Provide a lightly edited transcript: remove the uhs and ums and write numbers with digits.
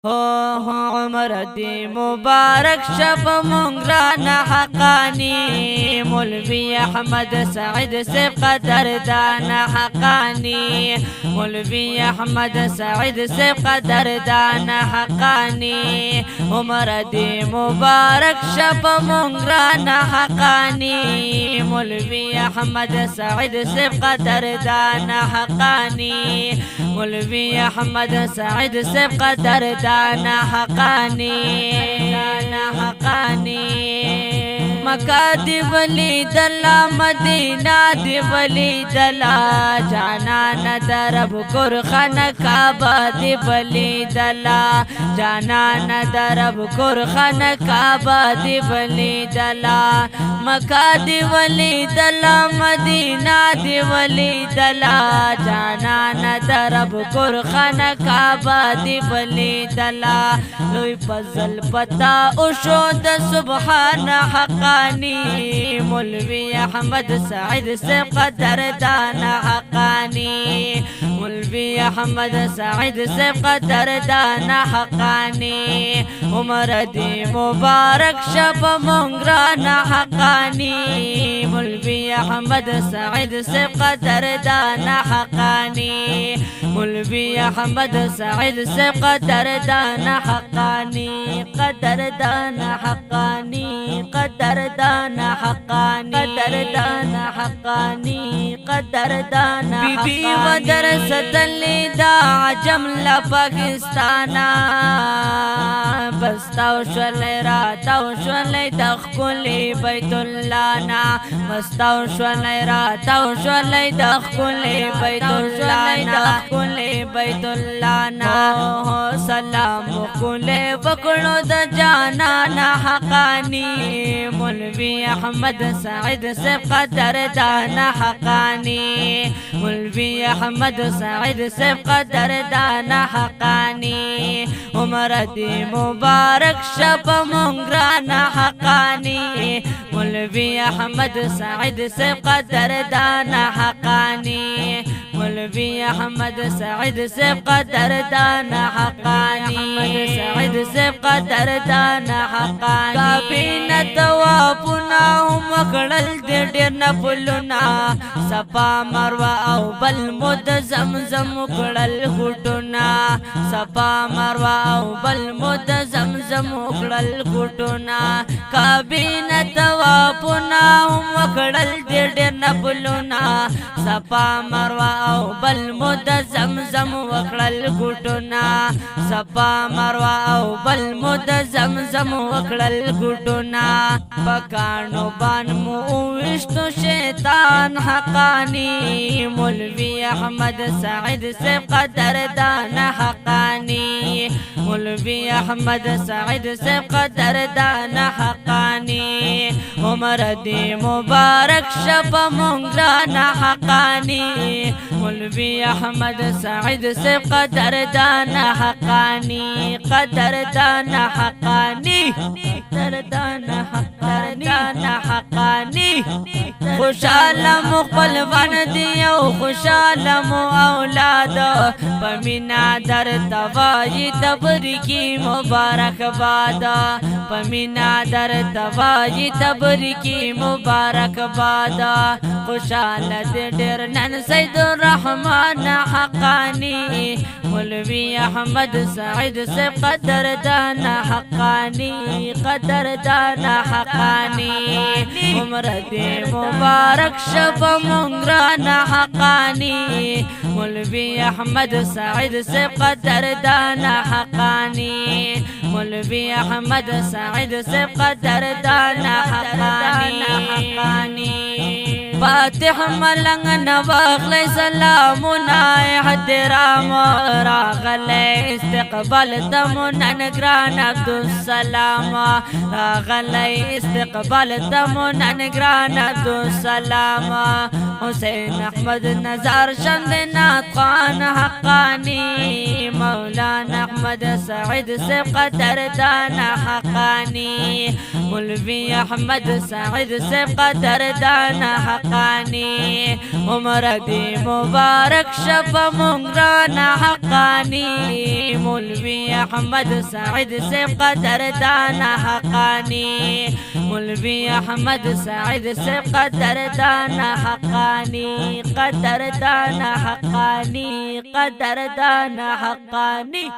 عمر دی مبارک شب مونگرانا حقانی مولوی احمد سعید سے قدردان حقانی مولوی احمد سعید سے قدردان حقانی عمر دی مبارک شب مونگرانا حقانی مولوی احمد سعید سے قدردان حقانی مولوی احمد سعید سے قدردان حقانی مکہ دی ولی دلا مدینہ دی ولی دلا جانان درب قرخان کعبہ دی ولی دلا جانان درب قرخان کعبہ دی ولی دلا مکہ دی ولی دلا مدینہ دی ولی دلا جانان درب قرخان کعبہ دی ولی دلا لوی فضل پتا اشود سبحان حقانی مولوی احمد سعید سے قدردان حقانی مولوی احمد سعید سے قدردان حقانی عمر دی مبارک شب مونگرانا حقانی مولوی احمد سعید سے قدردان حقانی مولوی احمد سعید سے قدردان حقانی قدردان حقانی قدردان حقانی قدردان حقانی قدردان بی ودرس دلی دا عجم لا پاکستانا بستاو شولی راتاو شولی دخکولی بیت اللہ نا بستاو شولی راتاو شولی دخکولی بیت اللہ نا دخکولی بیت اللہ نا سلام کولے وکڑو دا جانانا حقانی مولوی احمد سعید سے قدردان حقانی مولوی احمد سعید سے قدردان حقانی عمر دی مبارک شب مونگرانا حقانی مولوی احمد سعید سے قدردان حقانی مولوی احمد سعید سے قدردان حقانی سعید سے قدردان حقانی کابینہ توافنا هم وکڑل دے ڈیر نپلنا صفا مروہ او بل مد زمزم وکڑل گھٹنا صفا مروہ او بل مد زمزم وکڑل گھٹنا کابینہ توافنا هم وکڑل دے ڈیر نپلنا صفا مروہ او بل مد زمزم وکڑل گھٹنا صفا مروہ او بل مد زمزم وکڑل گھٹنا پکانو بان موشتو شیطان حقانی مولوی احمد سعید سے قدردان حقانی مولوی احمد سعید سے قدردان حقانی عمر دی مبارک شب مونگرانا حقانی مولوی احمد سعید سے قدردان حقانی قدردان حقانی قدردان حقانی خوشالم خپلوان دی او خوشالم اولاد پمینا در توائی تبریکی مبارک باد پمینا در توائی تبریکی مبارک باد خوشال دیر نن سید الرحمن حقانی مولوی احمد سعید سے قدردان حقانی قدردان حقانی عمر دی مبارک شب مونگرانا حقانی مولوی احمد سعید سے قدردان حقانی مولوی احمد سعید سے قدردان حقانی فاتح ملنگ نواغلی سلامنا احترام راغلی استقبال تمنا نگران عبدالسلام راغلی استقبال تمنا نگران عبدالسلام حسین احمد نظار شند ناطقان حقانی مولانا احمد سعید سے قدردان حقانی مولوی احمد سعید سے قدردان حقانی حقاني عمر دي مبارك شفا مغرانا حقاني مولوي احمد سعيد سيف قدر دانا حقاني مولوي احمد سعيد سيف قدر دانا حقاني قدر دانا حقاني قدر دانا حقاني